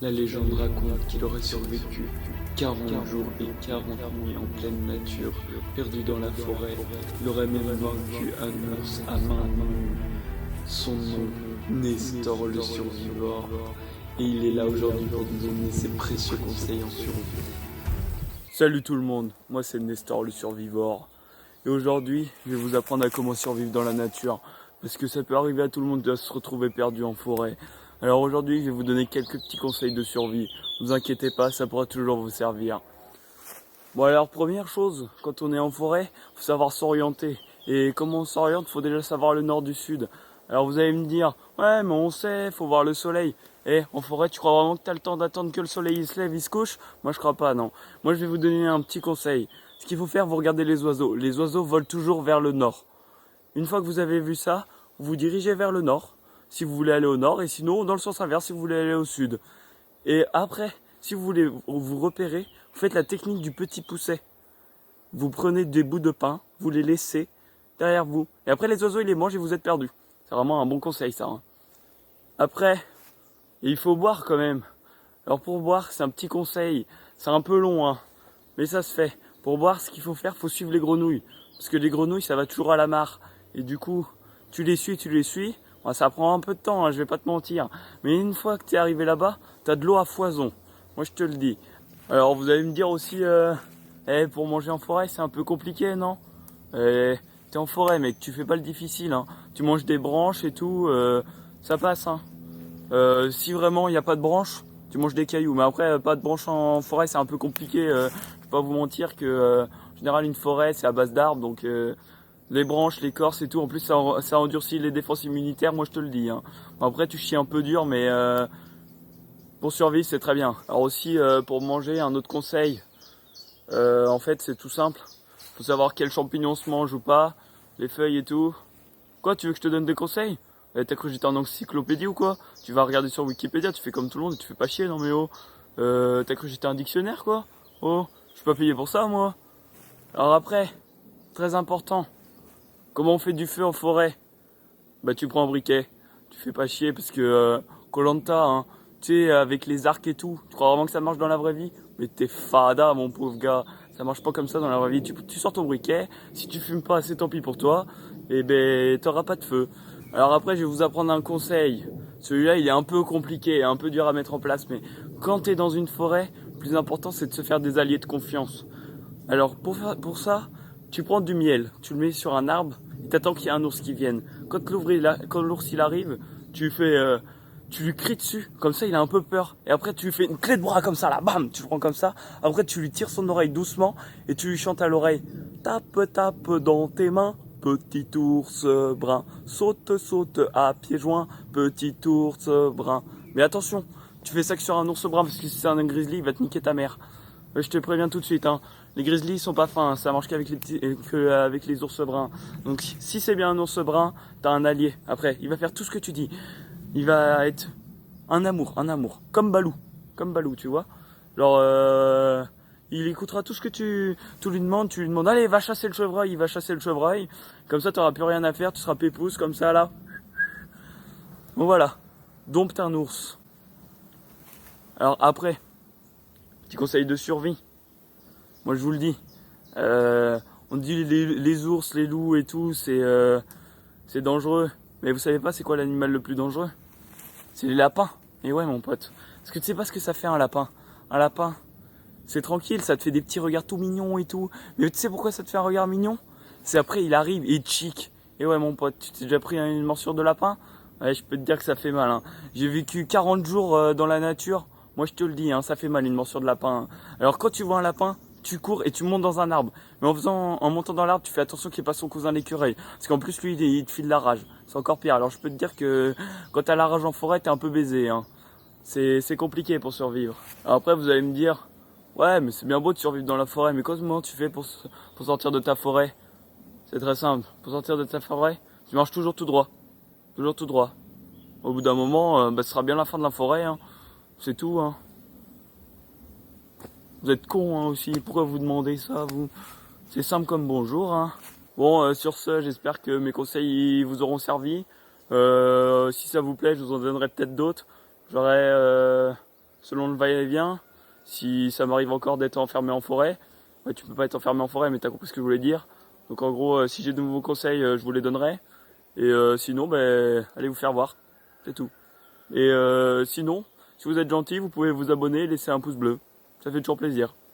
La légende raconte qu'il aurait survécu 40 jours et 40 nuits en pleine nature, perdu dans la forêt. Il aurait même vaincu un ours à main nue. Son nom, Nestor le survivant. Et il est là aujourd'hui pour nous donner ses précieux conseils en survie. Salut tout le monde, moi c'est Nestor le survivant. Et aujourd'hui, je vais vous apprendre à comment survivre dans la nature. Parce que ça peut arriver à tout le monde de se retrouver perdu en forêt. Alors aujourd'hui, je vais vous donner quelques petits conseils de survie. Ne vous inquiétez pas, ça pourra toujours vous servir. Bon alors, première chose, quand on est en forêt, faut savoir s'orienter. Et comment on s'oriente, faut déjà savoir le nord du sud. Alors vous allez me dire, ouais mais on sait, faut voir le soleil. Eh, en forêt, tu crois vraiment que tu as le temps d'attendre que le soleil il se lève, il se couche? Moi je crois pas, non. Moi je vais vous donner un petit conseil. Ce qu'il faut faire, vous regardez les oiseaux. Les oiseaux volent toujours vers le nord. Une fois que vous avez vu ça, vous vous dirigez vers le nord, si vous voulez aller au nord, et sinon dans le sens inverse si vous voulez aller au sud. Et après, si vous voulez vous repérer, vous faites la technique du petit pousset. Vous prenez des bouts de pain, vous les laissez derrière vous. Et après les oiseaux ils les mangent et vous êtes perdu. C'est vraiment un bon conseil ça. Hein. Après, il faut boire quand même. Alors pour boire, c'est un petit conseil. C'est un peu long, hein, mais ça se fait. Pour boire, ce qu'il faut faire, faut suivre les grenouilles. Parce que les grenouilles, ça va toujours à la mare. Et du coup, tu les suis. Bon, ça prend un peu de temps, hein, je vais pas te mentir. Mais une fois que tu es arrivé là-bas, tu as de l'eau à foison. Moi, je te le dis. Alors, vous allez me dire aussi, pour manger en forêt, c'est un peu compliqué, non? T'es en forêt, mec, tu fais pas le difficile. Hein. Tu manges des branches et tout, ça passe. Hein. Si vraiment il n'y a pas de branches, tu manges des cailloux. Mais après, pas de branches en forêt, c'est un peu compliqué. Je vais pas vous mentir que, en général, une forêt, c'est à base d'arbres, donc les branches, l'écorce et tout. En plus, ça endurcit les défenses immunitaires. Moi, je te le dis. Hein. Bon, après, tu chies un peu dur, mais pour survivre, c'est très bien. Alors aussi, pour manger, un autre conseil. En fait, c'est tout simple. Faut savoir quels champignons se mangent ou pas, les feuilles et tout. Quoi, tu veux que je te donne des conseils? T'as cru que j'étais en encyclopédie ou quoi? Tu vas regarder sur Wikipédia, tu fais comme tout le monde et tu fais pas chier, non mais oh. T'as cru que j'étais un dictionnaire quoi? Oh, je suis pas payé pour ça moi. Alors après, très important, comment on fait du feu en forêt? Bah tu prends un briquet, tu fais pas chier parce que koh hein, tu sais, avec les arcs et tout, tu crois vraiment que ça marche dans la vraie vie? Mais t'es fada mon pauvre gars, ça marche pas comme ça dans la vraie vie. Tu sors ton briquet, si tu fumes pas, c'est tant pis pour toi, et ben t'auras pas de feu. Alors après, je vais vous apprendre un conseil. Celui-là, il est un peu compliqué, un peu dur à mettre en place, mais quand t'es dans une forêt, le plus important, c'est de se faire des alliés de confiance. Alors pour ça, tu prends du miel, tu le mets sur un arbre, et t'attends qu'il y ait un ours qui vienne. Quand l'ours il arrive, tu lui cries dessus, comme ça il a un peu peur. Et après tu lui fais une clé de bras comme ça, là, bam, tu le prends comme ça. Après tu lui tires son oreille doucement et tu lui chantes à l'oreille. Tape, tape dans tes mains, petit ours brun. Saute, saute à pieds joints, petit ours brun. Mais attention, tu fais ça que sur un ours brun, parce que si c'est un grizzly, il va te niquer ta mère. Je te préviens tout de suite, hein. Les grizzlies sont pas fins, hein. Ça marche qu'avec les ours bruns. Donc si c'est bien un ours brun, t'as un allié. Après, il va faire tout ce que tu dis. Il va être un amour, comme Balou, tu vois. Alors, il écoutera tout ce que tu lui demandes. Tu lui demandes, allez, va chasser le chevreuil. Il va chasser le chevreuil. Comme ça, t'auras plus rien à faire. Tu seras pépouze comme ça là. Bon voilà, dompte un ours. Alors après, petit conseil de survie. Moi, je vous le dis. On dit les ours, les loups et tout, c'est dangereux. Mais vous savez pas c'est quoi l'animal le plus dangereux? C'est les lapins. Et ouais, mon pote. Parce que tu sais pas ce que ça fait un lapin. Un lapin, c'est tranquille, ça te fait des petits regards tout mignons et tout. Mais tu sais pourquoi ça te fait un regard mignon? C'est après, il arrive et il te chic. Et ouais, mon pote, tu t'es déjà pris une morsure de lapin? Ouais, je peux te dire que ça fait mal. Hein. J'ai vécu 40 jours dans la nature. Moi, je te le dis, hein, ça fait mal une morsure de lapin. Hein. Alors, quand tu vois un lapin, tu cours et tu montes dans un arbre. Mais en montant dans l'arbre, tu fais attention qu'il n'y ait pas son cousin l'écureuil. Parce qu'en plus, lui, il te file la rage. C'est encore pire. Alors, je peux te dire que quand t'as la rage en forêt, t'es un peu baisé. Hein. C'est compliqué pour survivre. Alors après, vous allez me dire, ouais, mais c'est bien beau de survivre dans la forêt, mais comment tu fais pour sortir de ta forêt? C'est très simple. Pour sortir de ta forêt, tu marches toujours tout droit. Toujours tout droit. Au bout d'un moment, ce sera bien la fin de la forêt. Hein. C'est tout. Hein. Vous êtes con hein, aussi. Pourquoi vous demandez ça, vous? C'est simple comme bonjour. Hein. Bon, sur ce, j'espère que mes conseils vous auront servi. Si ça vous plaît, je vous en donnerai peut-être d'autres. J'aurais selon le va-et-vient, si ça m'arrive encore d'être enfermé en forêt, ouais, tu peux pas être enfermé en forêt, mais t'as compris ce que je voulais dire. Donc en gros, si j'ai de nouveaux conseils, je vous les donnerai. Et sinon, ben, allez vous faire voir, c'est tout. Et sinon, si vous êtes gentil, vous pouvez vous abonner et laisser un pouce bleu. Ça fait toujours plaisir.